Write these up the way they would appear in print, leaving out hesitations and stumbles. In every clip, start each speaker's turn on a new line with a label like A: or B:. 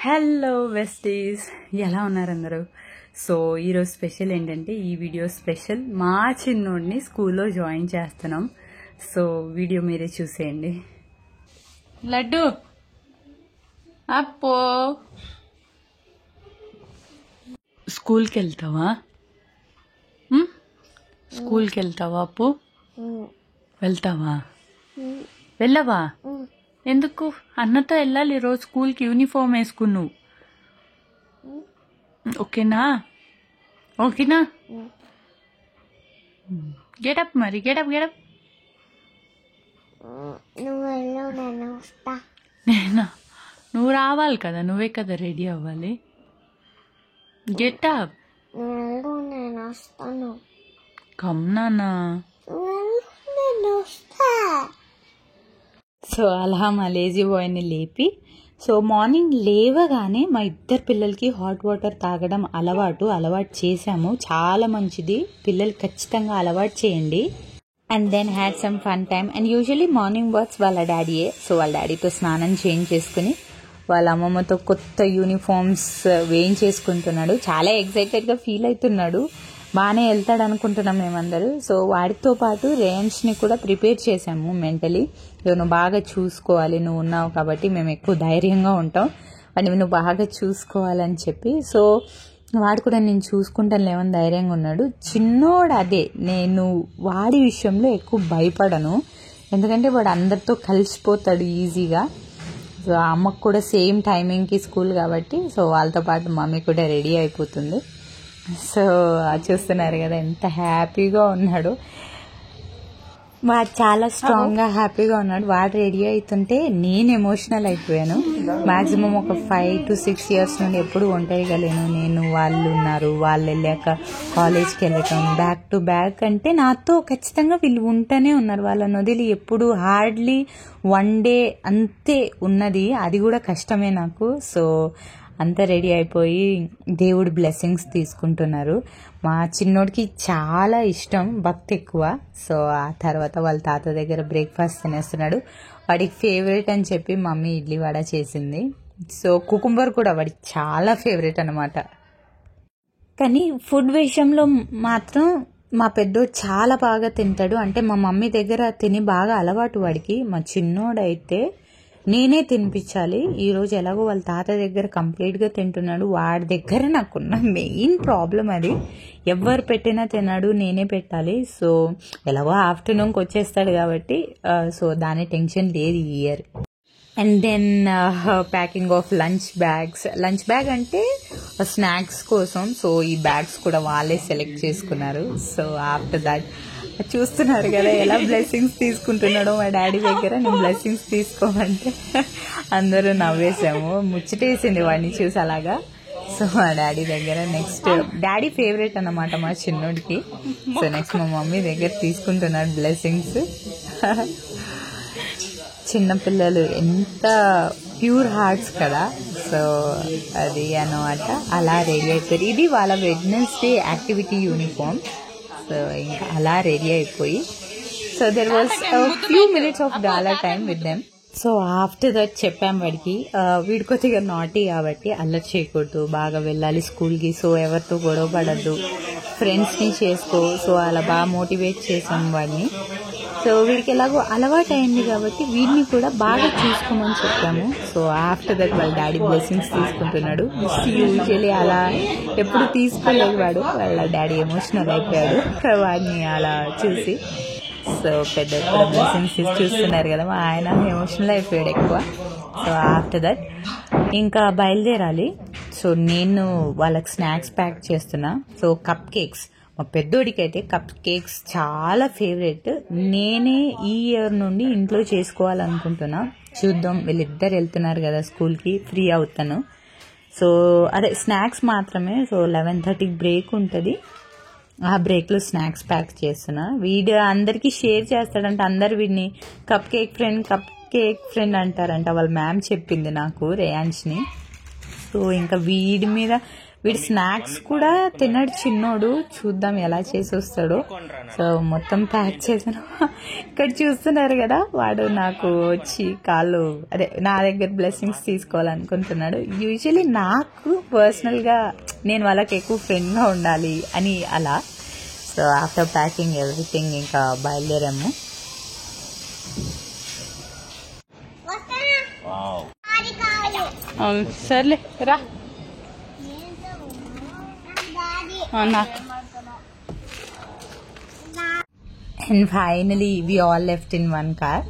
A: Hello వెస్టీస్, ఎలా ఉన్నారు అందరూ? సో ఈరోజు స్పెషల్ ఏంటంటే, ఈ వీడియో స్పెషల్ మా చిన్నోడిని స్కూల్లో జాయిన్ చేస్తున్నాం. సో వీడియో మీరే చూసేయండి. లడ్డు అప్పో, స్కూల్కి వెళ్తావా? స్కూల్కి వెళ్తావా అప్పు? వెళ్తావా? వెళ్ళవా? ఎందుకు? అన్నతో వెళ్ళాలి ఈరోజు స్కూల్కి, యూనిఫామ్ వేసుకున్నావు. ఓకేనా? ఓకేనా? గెటప్ మరి, గెటప్ గెటప్. నేనా? నువ్వు రావాలి కదా, నువ్వే కదా రెడీ అవ్వాలి. గెటప్. కమ్ నాన్నా. సో అలా మా లేజీ బాయ్ని లేపి, సో మార్నింగ్ లేవగానే మా ఇద్దరు పిల్లలకి హాట్ వాటర్ తాగడం అలవాటు చేశాము. చాలా మంచిది, పిల్లలు ఖచ్చితంగా అలవాటు చేయండి. And then had some fun time. And usually morning walks వాళ్ళ డాడీయే. సో వాళ్ళ డాడీతో స్నానం చేయించేసుకుని వాళ్ళ అమ్మమ్మతో కొత్త యూనిఫామ్స్ వేయించేసుకుంటున్నాడు. చాలా ఎక్సైటెడ్గా ఫీల్ అవుతున్నాడు. బాగానే వెళ్తాడు అనుకుంటున్నాం మేమందరూ. సో వాడితో పాటు రేంజ్ని కూడా ప్రిపేర్ చేసాము మెంటలీ. నువ్వు బాగా చూసుకోవాలి, నువ్వు ఉన్నావు కాబట్టి మేము ఎక్కువ ధైర్యంగా ఉంటాం, వాడిని నువ్వు బాగా చూసుకోవాలని చెప్పి. సో వాడు కూడా నేను చూసుకుంటాను లేవని ధైర్యంగా ఉన్నాడు. చిన్నోడు అదే, నేను వాడి విషయంలో ఎక్కువ భయపడను, ఎందుకంటే వాడు అందరితో కలిసిపోతాడు ఈజీగా. సో అమ్మకు కూడా సేమ్ టైమింగ్కి స్కూల్ కాబట్టి, సో వాళ్ళతో పాటు మమ్మీ కూడా రెడీ అయిపోతుంది. సో చూస్తున్నారు కదా ఎంత హ్యాపీగా ఉన్నాడు. వాడు చాలా స్ట్రాంగ్గా హ్యాపీగా ఉన్నాడు. వాడు రెడీ అవుతుంటే నేను ఎమోషనల్ అయిపోయాను. మ్యాక్సిమం ఒక 5 to 6 years నుండి ఎప్పుడు ఒంటరిగలేను నేను. వాళ్ళు ఉన్నారు, వాళ్ళు వెళ్ళాక కాలేజ్కి వెళ్ళటం బ్యాక్ టు బ్యాక్ అంటే నాతో ఖచ్చితంగా వీళ్ళు ఉంటూనే ఉన్నారు. వాళ్ళని వదిలి ఎప్పుడు హార్డ్లీ 1 day అంతే ఉన్నది, అది కూడా కష్టమే నాకు. సో అంతా రెడీ అయిపోయి దేవుడి బ్లెస్సింగ్స్ తీసుకుంటున్నారు. మా చిన్నోడికి చాలా ఇష్టం, భక్తి ఎక్కువ. సో ఆ తర్వాత వాళ్ళ తాత దగ్గర బ్రేక్ఫాస్ట్ తినేస్తున్నాడు. వాడికి ఫేవరెట్ అని చెప్పి మమ్మీ ఇడ్లీ వడ చేసింది. సో కుకుంబర్ కూడా వాడికి చాలా ఫేవరెట్ అనమాట. కానీ ఫుడ్ విషయంలో మాత్రం మా పెద్దోడు చాలా బాగా తింటాడు. అంటే మా మమ్మీ దగ్గర తిని బాగా అలవాటు వాడికి. మా చిన్నోడైతే నేనే తినిపించాలి. ఈరోజు ఎలాగో వాళ్ళ తాత దగ్గర కంప్లీట్గా తింటున్నాడు. వాడి దగ్గర నాకున్న మెయిన్ ప్రాబ్లం అది, ఎవరు పెట్టినా తిన్నాడు, నేనే పెట్టాలి. సో ఎలాగో ఆఫ్టర్నూన్కి వచ్చేస్తాడు కాబట్టి సో దాని టెన్షన్ లేదు ఈ year. And then packing of lunch bag అంటే స్నాక్స్ కోసం. సో ఈ బ్యాగ్స్ కూడా వాళ్ళే సెలెక్ట్ చేసుకున్నారు. సో ఆఫ్టర్ దాట్ చూస్తున్నారు కదా ఎలా బ్లెస్సింగ్స్ తీసుకుంటున్నాడో మా డాడీ దగ్గర. నేను బ్లెస్సింగ్స్ తీసుకోమంటే అందరూ నవ్వేసాము, ముచ్చటేసింది వాడిని చూసి అలాగా. సో మా డాడీ దగ్గర నెక్స్ట్ డాడీ ఫేవరెట్ అన్నమాట మా చిన్నోడికి. సో నెక్స్ట్ మా మమ్మీ దగ్గర తీసుకుంటున్నాడు బ్లెస్సింగ్స్. చిన్నపిల్లలు ఎంత ప్యూర్ హార్ట్స్ కదా. సో అది అన్నమాట, అలా రెడీ అయిపోయారు. ఇది వాళ్ళ వెడ్నెస్డే యాక్టివిటీ యూనిఫామ్. సో ఇంకా అలా రెడీ అయిపోయి, so there was few minutes of gala time with them. So after that చెప్పాం వాడికి, వీడి కొద్దిగా నాటీ కాబట్టి అల్లరి చేయకూడదు, బాగా వెళ్ళాలి స్కూల్కి. సో ఎవరితో గొడవ పడద్దు, ఫ్రెండ్స్ని చేసుకో. సో అలా బాగా మోటివేట్ చేసాం వాడిని. సో వీడికి ఎలాగో అలవాటు అయింది కాబట్టి వీడిని కూడా బాగా చూసుకోమని చెప్పాము. సో ఆఫ్టర్ దట్ వాళ్ళ డాడీ బ్లెస్సింగ్స్ తీసుకుంటున్నాడు. యూజువలీ అలా ఎప్పుడు తీసుకోలేదు వాడు, వాళ్ళ డాడీ ఎమోషనల్ అయిపోయాడు వాడిని అలా చూసి. సో పెద్ద బ్లెస్సింగ్స్ చూస్తున్నారు కదా, మా ఆయన ఎమోషనల్ అయిపోయాడు ఎక్కువ. సో ఆఫ్టర్ దట్ ఇంకా బయలుదేరాలి. సో నేను వాళ్ళకి స్నాక్స్ ప్యాక్ చేస్తున్నా. సో కప్ కేక్స్, మా పెద్దోడికి అయితే కప్ కేక్స్ చాలా ఫేవరెట్. నేనే ఈ ఇయర్ నుండి ఇంట్లో చేసుకోవాలనుకుంటున్నా. చూద్దాం, వీళ్ళిద్దరు వెళ్తున్నారు కదా స్కూల్కి, ఫ్రీ అవుతాను. సో అదే స్నాక్స్ మాత్రమే. సో 11:30 బ్రేక్ ఉంటుంది, ఆ బ్రేక్లో స్నాక్స్ ప్యాక్ చేస్తున్నా. వీడు అందరికీ షేర్ చేస్తాడంట. అందరు వీడిని కప్ కేక్ ఫ్రెండ్ అంటారంట. వాళ్ళ మ్యామ్ చెప్పింది నాకు, రేయాన్స్ని. సో ఇంకా వీడి మీద వీడి స్నాక్స్ కూడా తిన్నాడు చిన్నోడు. చూద్దాం ఎలా చేసి వస్తాడో. సో మొత్తం ప్యాక్ చేశాను. ఇక్కడ చూస్తున్నారు కదా, వాడు నాకు వచ్చి కాళ్ళు అదే నా దగ్గర బ్లెస్సింగ్స్ తీసుకోవాలనుకుంటున్నాడు. యూజువలీ నాకు పర్సనల్గా నేను వాళ్ళకి ఎక్కువ ఫ్రెండ్గా ఉండాలి అని అలా. సో ఆఫ్టర్ ప్యాకింగ్ ఎవ్రీథింగ్ ఇంకా బయలుదేరాము. సర్లే రా నాకు. And finally we all left in one car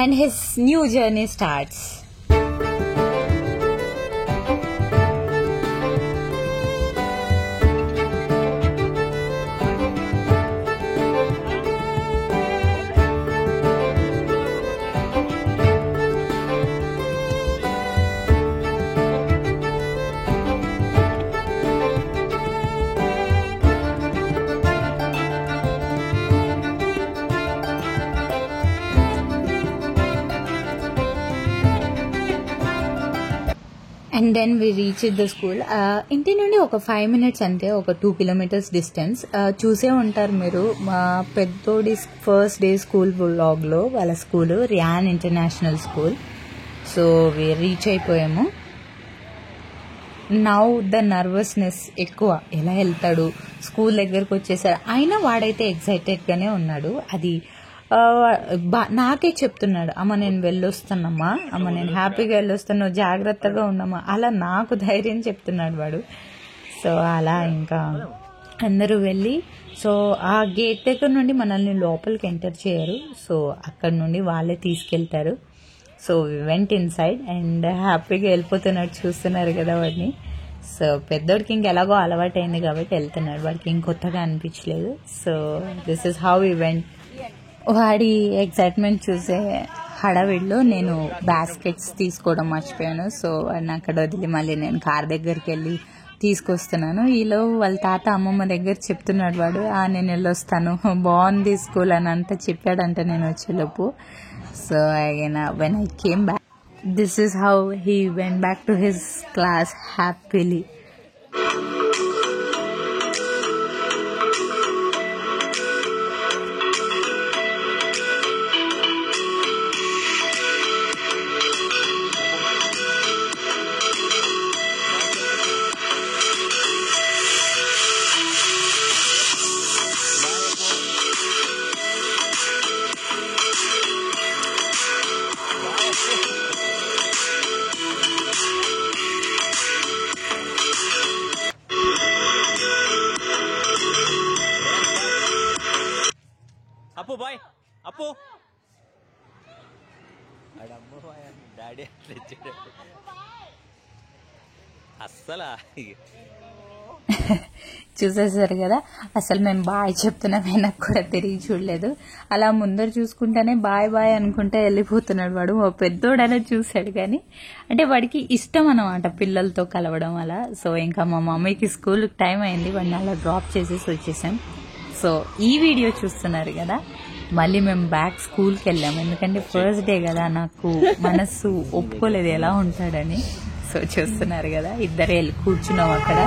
A: and his new journey starts. And then we reach the school. ఇంటి నుండి ఒక 5 minutes అంతే, ఒక 2 kilometers డిస్టెన్స్. చూసే ఉంటారు మీరు మా పెద్దోడి ఫస్ట్ డే స్కూల్ వ్లాగ్లో. వాళ్ళ school Ryan International School. So reach అయిపోయాము. నౌ ద నర్వస్నెస్ ఎక్కువ. ఎలా వెళ్తాడు, స్కూల్ దగ్గరకు వచ్చేసాడు. అయినా వాడైతే ఎక్సైటెడ్గానే ఉన్నాడు. అది నాకే చెప్తున్నాడు, అమ్మ నేను వెళ్ళొస్తానమ్మా, అమ్మ నేను హ్యాపీగా వెళ్ళొస్తాను, జాగ్రత్తగా ఉన్నామా, అలా నాకు ధైర్యం చెప్తున్నాడు వాడు. సో అలా ఇంకా అందరూ వెళ్ళి, సో ఆ గేట్ దగ్గర నుండి మనల్ని లోపలికి ఎంటర్ చేయరు. సో అక్కడ నుండి వాళ్ళే తీసుకెళ్తారు. So we went inside and హ్యాపీగా వెళ్ళిపోతున్నాడు. చూస్తున్నారు కదా వాడిని. సో పెద్దోడికి ఇంకెలాగో అలవాటు అయింది కాబట్టి వెళ్తున్నాడు, వాడికి ఇంకొత్తగా అనిపించలేదు. So this is how we went. వాడి ఎక్సైట్మెంట్ చూసే హడావిడిలో నేను బాస్కెట్స్ తీసుకోవడం మర్చిపోయాను. సో వాడిని అక్కడ వదిలి మళ్ళీ నేను కార్ దగ్గరికి వెళ్ళి తీసుకొస్తున్నాను. ఈలో వాళ్ళ తాత అమ్మమ్మ దగ్గర చెప్తున్నాడు వాడు, నేను వెళ్ళొస్తాను, బాగుంది స్కూల్ అని అంతా చెప్పాడంట నేను వచ్చేలోపు. So again when I came back, this is how he went back to his class happily.
B: అప్పు బాయ్ అప్పు డాడీ అస్సలా
A: చూసేసారు కదా, అసలు మేము బాయ్ చెప్తున్నాం, వెనక్కి కూడా తిరిగి చూడలేదు. అలా ముందర చూసుకుంటేనే బాయ్ బాయ్ అనుకుంటే వెళ్ళిపోతున్నాడు వాడు. ఓ పెద్దోడు అలా చూశాడు, కానీ అంటే వాడికి ఇష్టం అనమాట పిల్లలతో కలవడం అలా. సో ఇంకా మా మమ్మీకి స్కూల్కి టైం అయింది, వాడిని అలా డ్రాప్ చేసేసి వచ్చేసాం. సో ఈ వీడియో చూస్తున్నారు కదా, మళ్ళీ మేము బ్యాక్ స్కూల్కి వెళ్ళాము. ఎందుకంటే ఫస్ట్ డే కదా, నాకు మనస్సు ఒప్పుకోలేదు ఎలా ఉంటాడని. సో చూస్తున్నారు కదా, ఇద్దరు వెళ్ళి కూర్చున్నాం అక్కడ.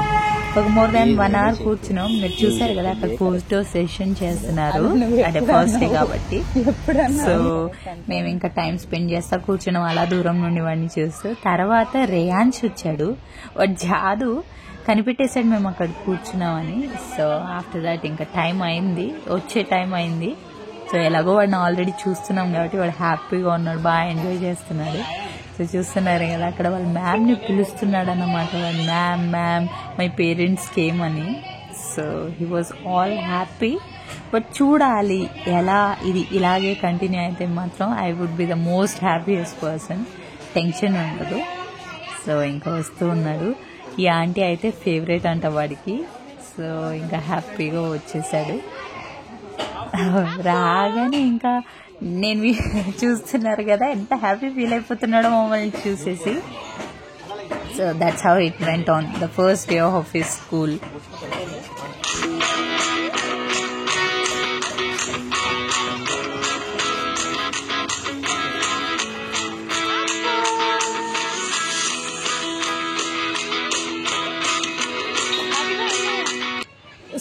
A: ఒక మోర్ దాన్ 1 hour కూర్చున్నాం. మీరు చూసారు కదా, అక్కడ ఫోటో సెషన్ చేస్తున్నారు, అంటే ఫస్ట్ డే కాబట్టి. సో మేము ఇంకా టైం స్పెండ్ చేస్తా కూర్చున్నాం అలా దూరం నుండి వాడిని చూస్తూ. తర్వాత రేయాన్స్ వచ్చాడు, వాడు జాదు కనిపెట్టేశాడు మేము అక్కడ కూర్చున్నామని. సో ఆఫ్టర్ దాట్ ఇంకా టైం అయింది, వచ్చే టైం అయింది. సో ఎలాగో వాడిని ఆల్రెడీ చూస్తున్నాం కాబట్టి వాడు హ్యాపీగా ఉన్నాడు, బాగా ఎంజాయ్ చేస్తున్నాడు. సో చూస్తున్నారు కదా, అక్కడ వాళ్ళ మ్యామ్ని పిలుస్తున్నాడు అన్నమాట. వాడు ma'am ma'am my parents came అని. So he was all happy. But చూడాలి ఎలా ఇది ఇలాగే కంటిన్యూ అయితే మాత్రం I would be the most happiest person. Tension ఉండదు. సో ఇంకా వస్తూ ఉన్నాడు. ఈ ఆంటీ అయితే ఫేవరెట్ అంట వాడికి. సో ఇంకా హ్యాపీగా వచ్చేసాడు. రాగానే ఇంకా నేను చూస్తున్నారు కదా ఎంత హ్యాపీ ఫీల్ అయిపోతున్నాడో మమ్మల్ని చూసేసి. So that's how it went on the first day of his school.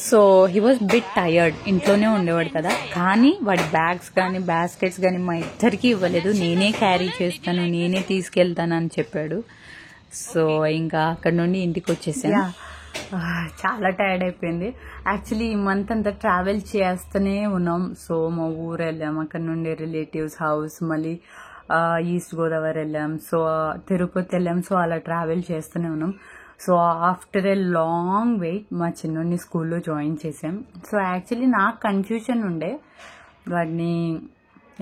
A: So he was bit tired, ఇంట్లోనే ఉండేవాడు కదా. కానీ వాడి బ్యాగ్స్ కానీ బాస్కెట్స్ కానీ మా ఇద్దరికి ఇవ్వలేదు. నేనే క్యారీ చేస్తాను, నేనే తీసుకెళ్తాను అని చెప్పాడు. సో ఇంకా అక్కడ నుండి ఇంటికి వచ్చేసాను. చాలా టైర్డ్ అయిపోయింది. యాక్చువల్లీ ఈ మంత్ అంతా ట్రావెల్ చేస్తూనే ఉన్నాం. సో మా ఊరు వెళ్ళాం, అక్కడ నుండి రిలేటివ్స్ హౌస్, మళ్ళీ ఈస్ట్ గోదావరి వెళ్ళాం, సో తిరుపతి వెళ్ళాం. సో అలా ట్రావెల్ చేస్తూనే ఉన్నాం. So after a long wait మా చిన్నోడిని స్కూల్లో జాయిన్ చేసాం. సో యాక్చువల్లీ నాకు కన్ఫ్యూజన్ ఉండే, వాడిని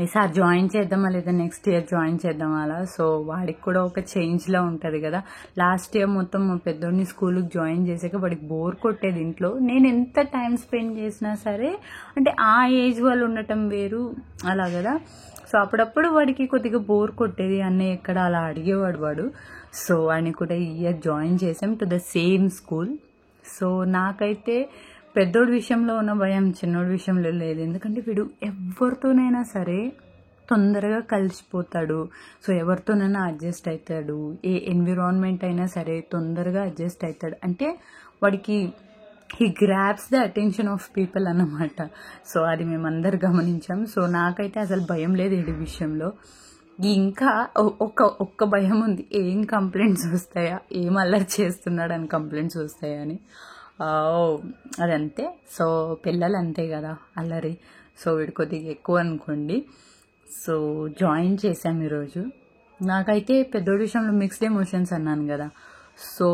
A: ఈసారి జాయిన్ చేద్దామా లేదా నెక్స్ట్ ఇయర్ జాయిన్ చేద్దామా అలా. సో వాడికి కూడా ఒక చేంజ్లా ఉంటుంది కదా. లాస్ట్ ఇయర్ మొత్తం మా పెద్దోడిని స్కూల్కి జాయిన్ చేసాక వాడికి బోర్ కొట్టేది ఇంట్లో. నేను ఎంత టైం స్పెండ్ చేసినా సరే, అంటే ఆ ఏజ్ వాళ్ళు ఉండటం వేరు అలా కదా. సో అప్పుడప్పుడు వాడికి కొద్దిగా బోర్ కొట్టేది, అన్నయ్య ఎక్కడ అలా అడిగేవాడు వాడు. సో వాడిని కూడా ఈ ఇయర్ జాయిన్ చేసాం to the same school. So నాకైతే పెద్దోడి విషయంలో ఉన్న భయం చిన్నోడి విషయంలో లేదు. ఎందుకంటే వీడు ఎవరితోనైనా సరే తొందరగా కలిసిపోతాడు. సో ఎవరితోనైనా అడ్జస్ట్ అవుతాడు, ఏ ఎన్విరాన్మెంట్ అయినా సరే తొందరగా అడ్జస్ట్ అవుతాడు. అంటే వాడికి he grabs the attention of people అన్నమాట. సో అది మేమందరు గమనించాం. సో నాకైతే అసలు భయం లేదు వీడి విషయంలో. ఇంకా ఒక్క భయం ఉంది, ఏం కంప్లైంట్స్ వస్తాయా, ఏం అల్లరి చేస్తున్నాడు అని కంప్లైంట్స్ వస్తాయా అని. అదంతే. సో పిల్లలు అంతే కదా అల్లరి. సో వీడు కొద్దిగా ఎక్కువ అనుకోండి. సో జాయిన్ చేశాం ఈరోజు. నాకైతే పెద్దోడి విషయంలో మిక్స్డ్ ఎమోషన్స్ అన్నాను కదా. సో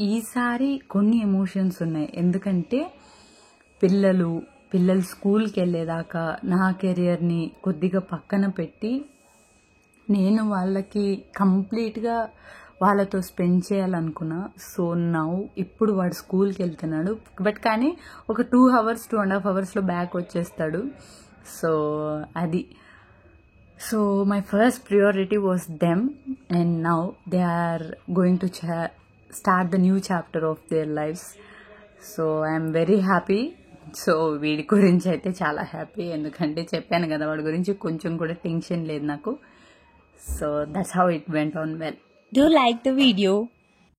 A: ఈసారి కొన్ని ఎమోషన్స్ ఉన్నాయి. ఎందుకంటే పిల్లలు స్కూల్కి వెళ్ళేదాకా నా కెరియర్ని కొద్దిగా పక్కన పెట్టి నేను వాళ్ళకి కంప్లీట్గా వాళ్ళతో స్పెండ్ చేయాలనుకున్నా. సో ఇప్పుడు వాడు స్కూల్కి వెళ్తున్నాడు. బట్ కానీ ఒక 2 hours 2.5 hours బ్యాక్ వచ్చేస్తాడు. సో అది. So my first priority was them, and now they are going to start the new chapter of their lives. So I'm very happy. So వీడి గురించి అయితే చాలా హ్యాపీ, ఎందుకంటే చెప్పాను కదా వాడి గురించి కొంచెం కూడా టెన్షన్ లేదు నాకు. So that's how it went on well.
C: Do like the video.